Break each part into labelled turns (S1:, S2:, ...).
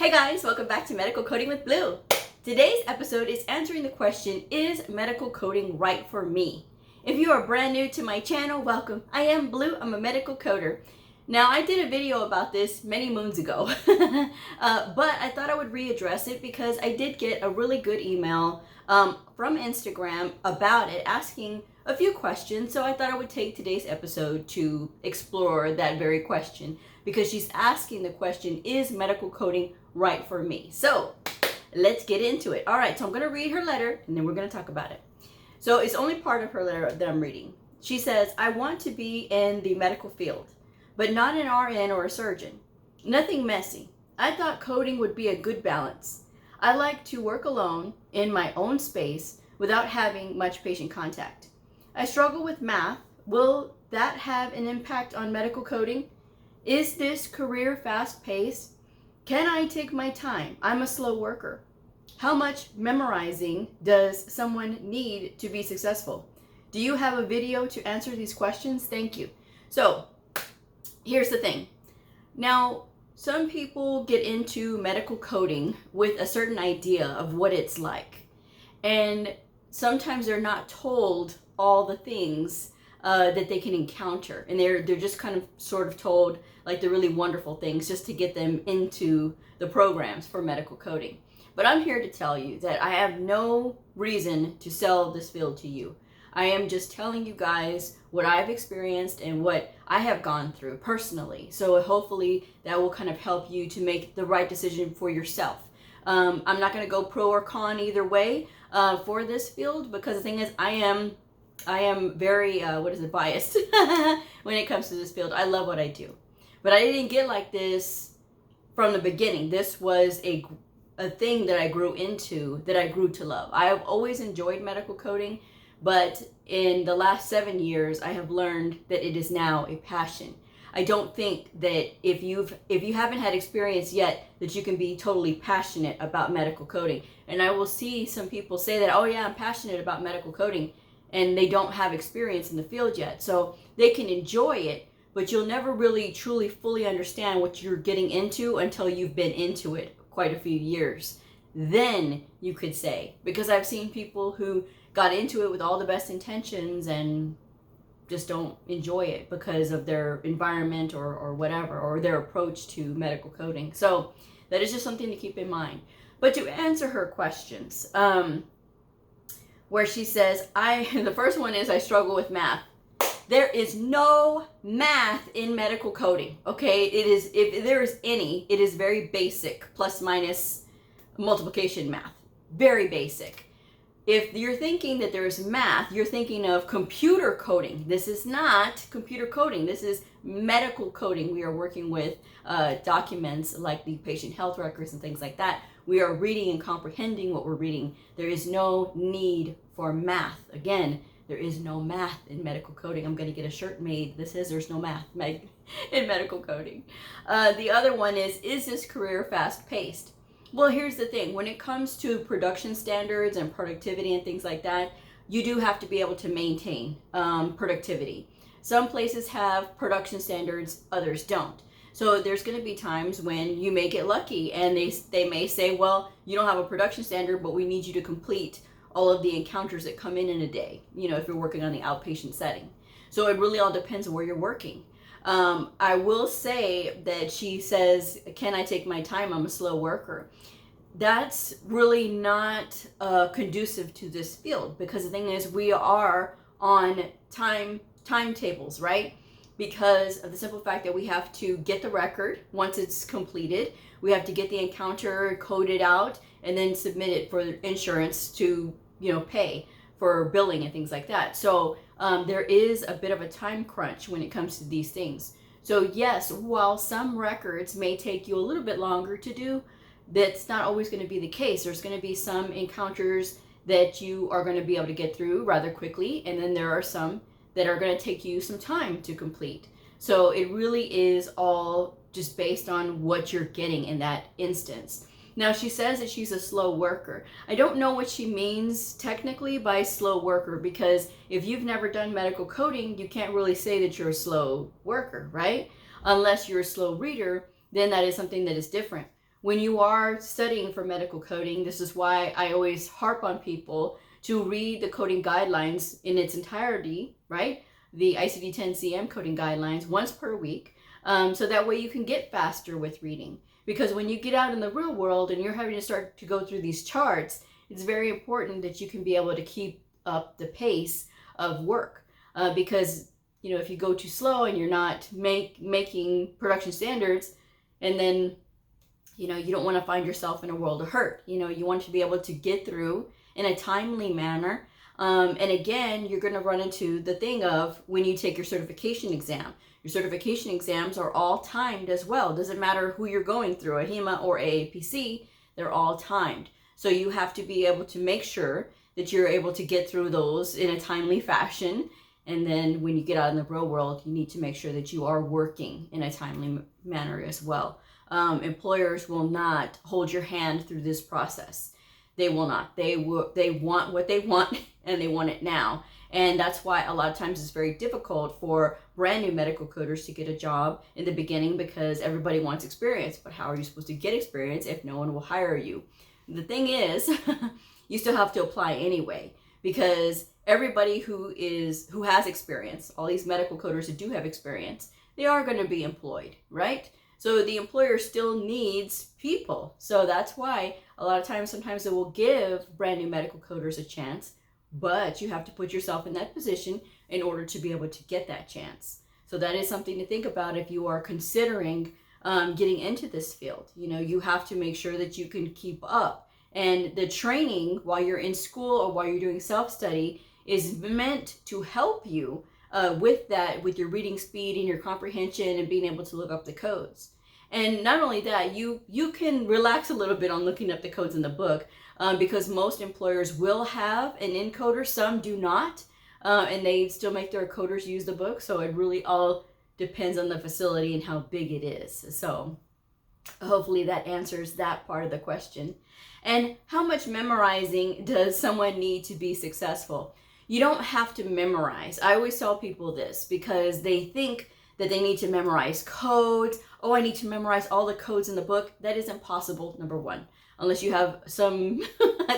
S1: Hey guys, welcome back to Medical Coding with Blue. Today's episode is answering the question, is medical coding right for me? If you are brand new to my channel, welcome. I am Blue, I'm a medical coder. Now, I did a video about this many moons ago, but I thought I would readdress it because I did get a really good email from Instagram about it, asking a few questions. So I thought I would take today's episode to explore that very question because she's asking the question, is medical coding right for me? So let's get into it. All right, so I'm going to read her letter and then we're going to talk about it. So it's only part of her letter that I'm reading. She says, I want to be in the medical field, but not an RN or a surgeon. Nothing messy. I thought coding would be a good balance. I like to work alone in my own space without having much patient contact. I struggle with math. Will that have an impact on medical coding? Is this career fast-paced? Can I take my time? I'm a slow worker. How much memorizing does someone need to be successful? Do you have a video to answer these questions? Thank you. So, here's the thing. Now, some people get into medical coding with a certain idea of what it's like. And sometimes they're not told all the things that they can encounter. And they're just kind of sort of told like the really wonderful things just to get them into the programs for medical coding. But I'm here to tell you that I have no reason to sell this field to you. I am just telling you guys what I've experienced and what I have gone through personally. So hopefully that will kind of help you to make the right decision for yourself. I'm not going to go pro or con either way for this field because the thing is I am very, biased when it comes to this field. I love what I do. But I didn't get like this from the beginning. This was a thing that I grew into, that I grew to love. I have always enjoyed medical coding, but in the last 7 years, I have learned that it is now a passion. I don't think that if you haven't had experience yet, that you can be totally passionate about medical coding. And I will see some people say that, oh yeah, I'm passionate about medical coding, and they don't have experience in the field yet. So they can enjoy it, but you'll never really truly fully understand what you're getting into until you've been into it quite a few years. Then you could say, because I've seen people who got into it with all the best intentions and just don't enjoy it because of their environment or whatever, or their approach to medical coding. So that is just something to keep in mind. But to answer her questions, where she says, the first one is, I struggle with math. There is no math in medical coding, okay? It is, if there is any, it is very basic, plus minus multiplication math. Very basic. If you're thinking that there's math, you're thinking of computer coding. This is not computer coding. This is medical coding. We are working with documents like the patient health records and things like that. We are reading and comprehending what we're reading. There is no need for math. Again, there is no math in medical coding. I'm going to get a shirt made that says there's no math in medical coding. The other one is this career fast-paced? Well, here's the thing. When it comes to production standards and productivity and things like that, you do have to be able to maintain productivity. Some places have production standards, others don't. So there's going to be times when you may get lucky and they may say, well, you don't have a production standard, but we need you to complete all of the encounters that come in a day, you know, if you're working on the outpatient setting. So it really all depends on where you're working. I will say that she says, can I take my time? I'm a slow worker. That's really not conducive to this field because the thing is we are on timetables, right? Because of the simple fact that we have to get the record once it's completed. We have to get the encounter coded out and then submit it for insurance to, you know, pay for billing and things like that. So there is a bit of a time crunch when it comes to these things. So yes, while some records may take you a little bit longer to do, that's not always going to be the case. There's going to be some encounters that you are going to be able to get through rather quickly, and then there are some that are going to take you some time to complete. So it really is all just based on what you're getting in that instance. Now, she says that she's a slow worker. I don't know what she means technically by slow worker, because if you've never done medical coding, you can't really say that you're a slow worker, right? Unless you're a slow reader, then that is something that is different. when you are studying for medical coding, this is why I always harp on people to read the coding guidelines in its entirety, right? The ICD-10-CM coding guidelines once per week, so that way you can get faster with reading. Because when you get out in the real world and you're having to start to go through these charts, it's very important that you can be able to keep up the pace of work. Because, you know, if you go too slow and you're not making production standards, and then, you know, you don't want to find yourself in a world of hurt. You know, you want to be able to get through in a timely manner. And again, you're going to run into the thing of when you take your certification exam. Your certification exams are all timed as well. Doesn't matter who you're going through, a HEMA or AAPC, they're all timed. So you have to be able to make sure that you're able to get through those in a timely fashion. And then when you get out in the real world, you need to make sure that you are working in a timely manner as well. Employers will not hold your hand through this process. They will not. They want what they want, and they want it now. And that's why a lot of times it's very difficult for brand new medical coders to get a job in the beginning, because everybody wants experience. But how are you supposed to get experience if no one will hire you? The thing is, you still have to apply anyway, because everybody who has experience, all these medical coders that do have experience, they are going to be employed, right? So the employer still needs people. So that's why a lot of times, sometimes they will give brand new medical coders a chance, but you have to put yourself in that position in order to be able to get that chance. So that is something to think about if you are considering getting into this field. You know, you have to make sure that you can keep up. And the training while you're in school or while you're doing self-study is meant to help you with that, with your reading speed and your comprehension and being able to look up the codes. And not only that, you can relax a little bit on looking up the codes in the book, because most employers will have an encoder, some do not, and they still make their coders use the book. So it really all depends on the facility and how big it is. So hopefully that answers that part of the question. And how much memorizing does someone need to be successful? You don't have to memorize. I always tell people this because they think that they need to memorize codes. Oh, I need to memorize all the codes in the book. That is impossible, number one. Unless you have some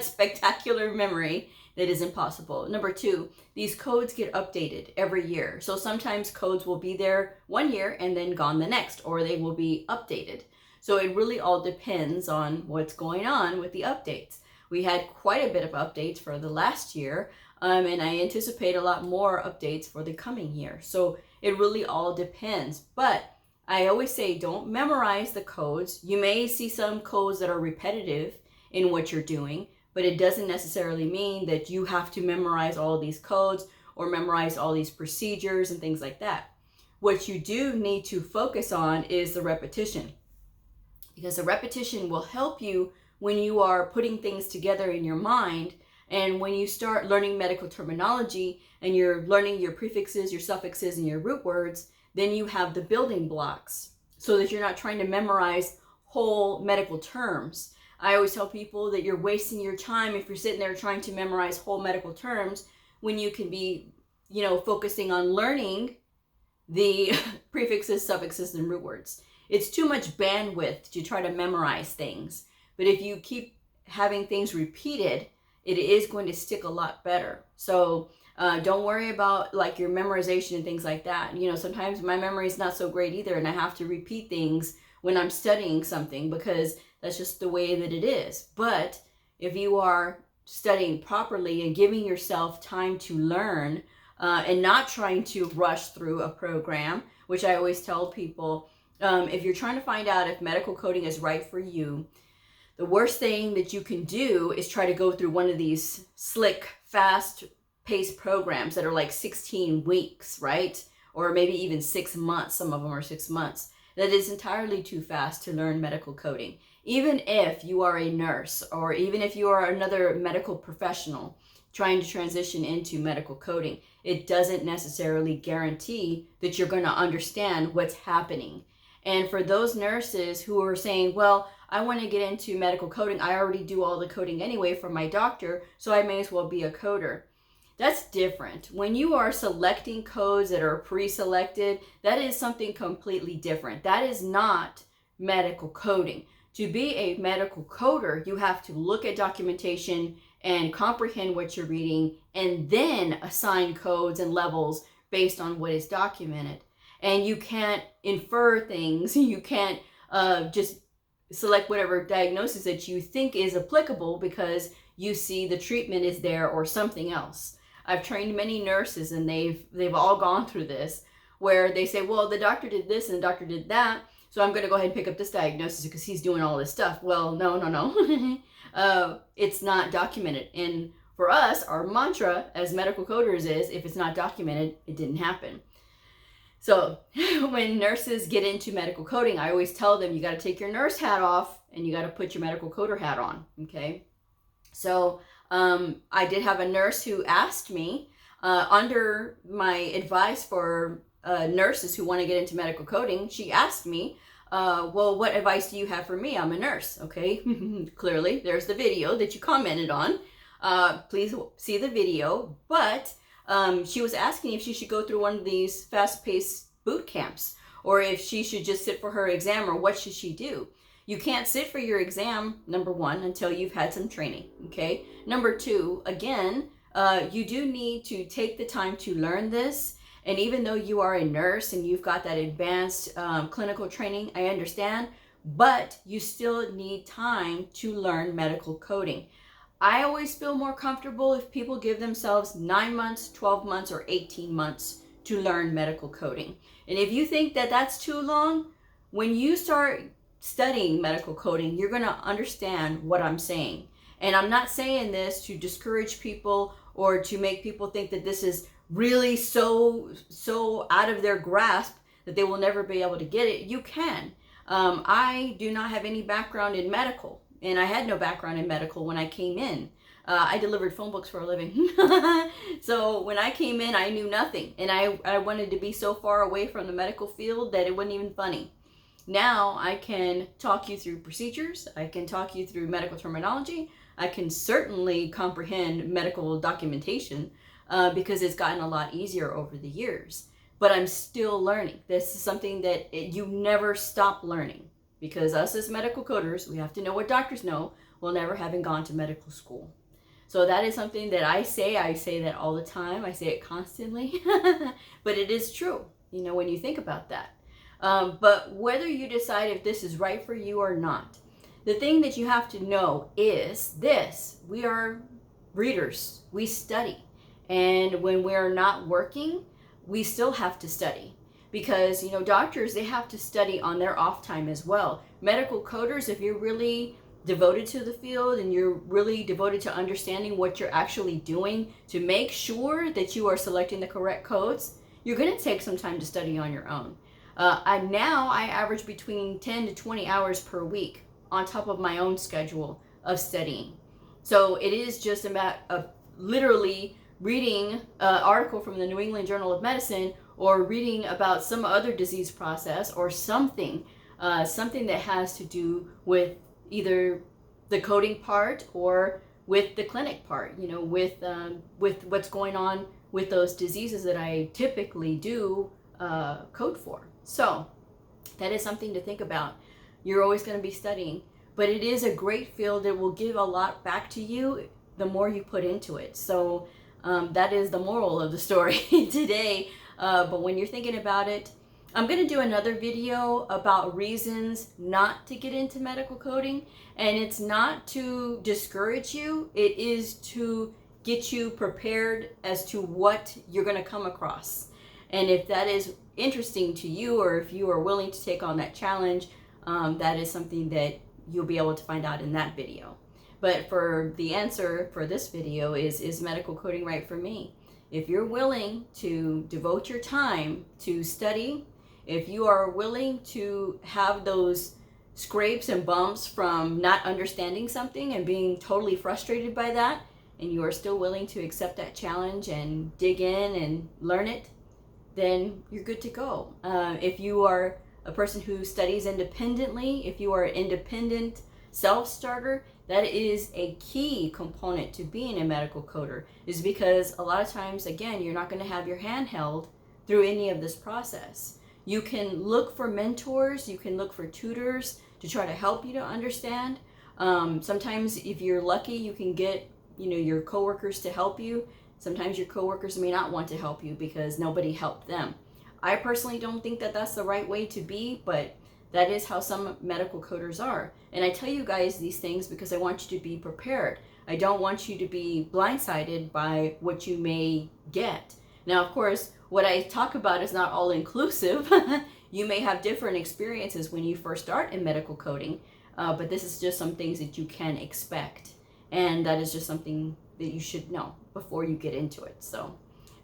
S1: spectacular memory, that is impossible. Number two, these codes get updated every year. So sometimes codes will be there one year and then gone the next, or they will be updated. So it really all depends on what's going on with the updates. We had quite a bit of updates for the last year, and I anticipate a lot more updates for the coming year. So it really all depends. But I always say don't memorize the codes. You may see some codes that are repetitive in what you're doing, but it doesn't necessarily mean that you have to memorize all of these codes or memorize all these procedures and things like that. What you do need to focus on is the repetition, because the repetition will help you when you are putting things together in your mind. And when you start learning medical terminology and you're learning your prefixes, your suffixes, and your root words, then you have the building blocks so that you're not trying to memorize whole medical terms. I always tell people that you're wasting your time if you're sitting there trying to memorize whole medical terms when you can be, focusing on learning the prefixes, suffixes, and root words. It's too much bandwidth to try to memorize things. But if you keep having things repeated, it is going to stick a lot better. So don't worry about like your memorization and things like that. Sometimes my memory is not so great either, and I have to repeat things when I'm studying something because that's just the way that it is. But if you are studying properly and giving yourself time to learn and not trying to rush through a program, which I always tell people, if you're trying to find out if medical coding is right for you, the worst thing that you can do is try to go through one of these slick, fast-paced programs that are like 16 weeks, right? Or maybe even 6 months. Some of them are 6 months. That is entirely too fast to learn medical coding. Even if you are a nurse or even if you are another medical professional trying to transition into medical coding, it doesn't necessarily guarantee that you're going to understand what's happening. And for those nurses who are saying, well, I want to get into medical coding, I already do all the coding anyway from my doctor, so I may as well be a coder. That's different. When you are selecting codes that are pre-selected, that is something completely different. That is not medical coding. To be a medical coder, you have to look at documentation and comprehend what you're reading, and then assign codes and levels based on what is documented. And you can't infer things. You can't just select whatever diagnosis that you think is applicable because you see the treatment is there or something else. I've trained many nurses, and they've all gone through this, where they say, well, the doctor did this and the doctor did that, so I'm going to go ahead and pick up this diagnosis because he's doing all this stuff. Well, no. It's not documented. And for us, our mantra as medical coders is, if it's not documented, it didn't happen. So when nurses get into medical coding, I always tell them, you got to take your nurse hat off and you got to put your medical coder hat on. Okay. So I did have a nurse who asked me, under my advice for nurses who want to get into medical coding, she asked me, well, what advice do you have for me? I'm a nurse. Okay. Clearly there's the video that you commented on. Please see the video. But she was asking if she should go through one of these fast-paced boot camps, or if she should just sit for her exam, or what should she do? You can't sit for your exam, number one, until you've had some training. Okay. Number two, again, you do need to take the time to learn this. And even though you are a nurse and you've got that advanced clinical training, I understand, but you still need time to learn medical coding. I always feel more comfortable if people give themselves 9 months, 12 months, or 18 months to learn medical coding. And if you think that that's too long, when you start studying medical coding, you're going to understand what I'm saying. And I'm not saying this to discourage people or to make people think that this is really so out of their grasp that they will never be able to get it. You can. I do not have any background in medical, and I had no background in medical when I came in. I delivered phone books for a living. So when I came in, I knew nothing, and I wanted to be so far away from the medical field that it wasn't even funny. Now I can talk you through procedures. I can talk you through medical terminology. I can certainly comprehend medical documentation, because it's gotten a lot easier over the years. But I'm still learning. This is something that you never stop learning, because us as medical coders, we have to know what doctors know, while never having gone to medical school. So that is something that I say that all the time. I say it constantly, but it is true, when you think about that. But whether you decide if this is right for you or not, the thing that you have to know is this: we are readers, we study. And when we're not working, we still have to study, because, doctors, they have to study on their off time as well. Medical coders, if you're really devoted to the field and you're really devoted to understanding what you're actually doing to make sure that you are selecting the correct codes, you're going to take some time to study on your own. I average between 10 to 20 hours per week on top of my own schedule of studying. So it is just about literally reading an article from the New England Journal of Medicine, or reading about some other disease process, or something that has to do with either the coding part or with the clinic part, with what's going on with those diseases that I typically do code for. So that is something to think about. You're always going to be studying, but it is a great field that will give a lot back to you the more you put into it. So that is the moral of the story today. But when you're thinking about it, I'm going to do another video about reasons not to get into medical coding. And it's not to discourage you. It is to get you prepared as to what you're going to come across. And if that is interesting to you, or if you are willing to take on that challenge, that is something that you'll be able to find out in that video. But for the answer for this video is medical coding right for me? If you're willing to devote your time to study, if you are willing to have those scrapes and bumps from not understanding something and being totally frustrated by that, and you are still willing to accept that challenge and dig in and learn it, then you're good to go. If you are a person who studies independently, if you are an independent self-starter, that is a key component to being a medical coder, is because a lot of times, again, you're not going to have your hand held through any of this process. You can look for mentors, you can look for tutors to to try to help you to understand. Sometimes if you're lucky, you can get, your coworkers to help you. Sometimes your coworkers may not want to help you because nobody helped them. I personally don't think that that's the right way to be, but that is how some medical coders are. And I tell you guys these things because I want you to be prepared. I don't want you to be blindsided by what you may get. Now, of course, what I talk about is not all inclusive. You may have different experiences when you first start in medical coding, but this is just some things that you can expect. And that is just something that you should know before you get into it. So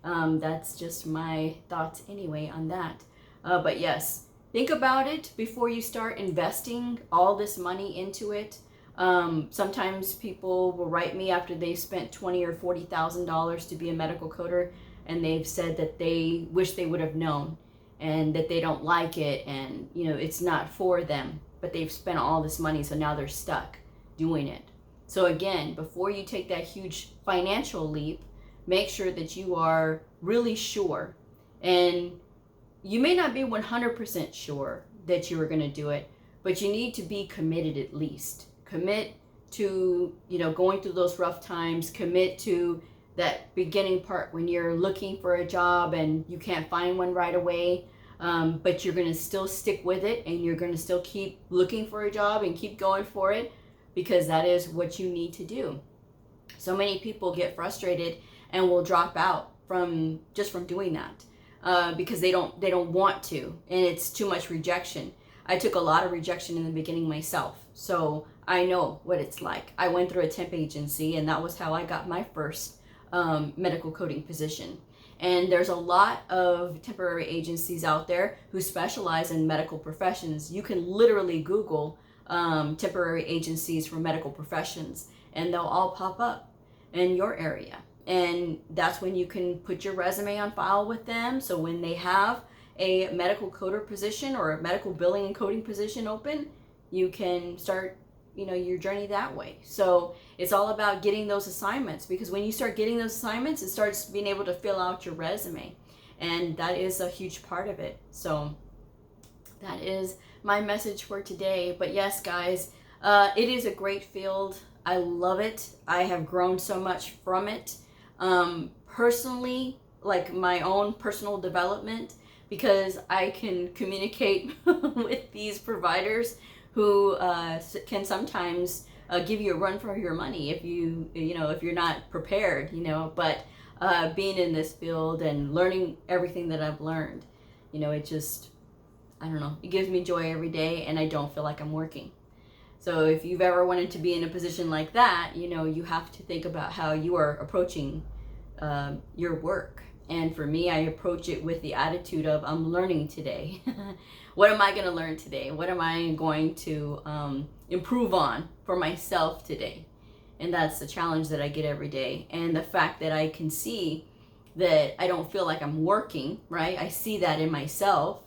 S1: that's just my thoughts anyway on that. But yes, think about it before you start investing all this money into it. Sometimes people will write me after they spent $20,000 or $40,000 to be a medical coder, and they've said that they wish they would have known and that they don't like it, and it's not for them, but they've spent all this money, so now they're stuck doing it. So again, before you take that huge financial leap, make sure that you are really sure. And you may not be 100% sure that you are going to do it, but you need to be committed at least. Commit to, going through those rough times. Commit to that beginning part when you're looking for a job and you can't find one right away, but you're going to still stick with it, and you're going to still keep looking for a job and keep going for it, because that is what you need to do. So many people get frustrated and will drop out from doing that because they don't want to, and it's too much rejection. I took a lot of rejection in the beginning myself, so I know what it's like. I went through a temp agency, and that was how I got my first medical coding position. And there's a lot of temporary agencies out there who specialize in medical professions. You can literally Google temporary agencies for medical professions, and they'll all pop up in your area. And that's when you can put your resume on file with them. So when they have a medical coder position or a medical billing and coding position open, you can start your journey that way. So it's all about getting those assignments, because when you start getting those assignments, it starts being able to fill out your resume, and that is a huge part of it. So that is my message for today. But yes, guys, it is a great field. I love it. I have grown so much from it. Personally, like my own personal development, because I can communicate with these providers who can sometimes give you a run for your money if if you're not prepared, but being in this field and learning everything that I've learned, it just, I don't know, it gives me joy every day, and I don't feel like I'm working. So if you've ever wanted to be in a position like that, you have to think about how you are approaching your work. And for me, I approach it with the attitude of, I'm learning today. What am I going to learn today? What am I going to improve on for myself today? And that's the challenge that I get every day. And the fact that I can see that I don't feel like I'm working, right? I see that in myself.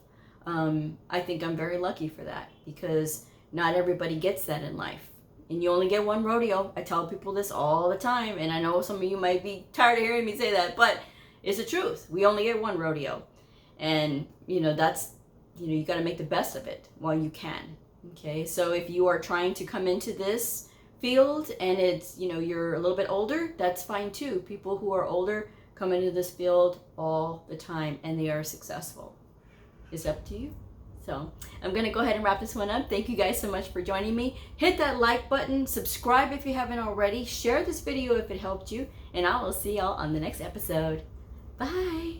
S1: I think I'm very lucky for that, because not everybody gets that in life. And you only get one rodeo. I tell people this all the time, and I know some of you might be tired of hearing me say that, but it's the truth. We only get one rodeo. And, that's, you got to make the best of it while you can. Okay, so if you are trying to come into this field and it's, you're a little bit older, that's fine too. People who are older come into this field all the time, and they are successful. It's up to you. So I'm going to go ahead and wrap this one up. Thank you guys so much for joining me. Hit that like button, subscribe if you haven't already, share this video if it helped you, and I will see y'all on the next episode. Bye.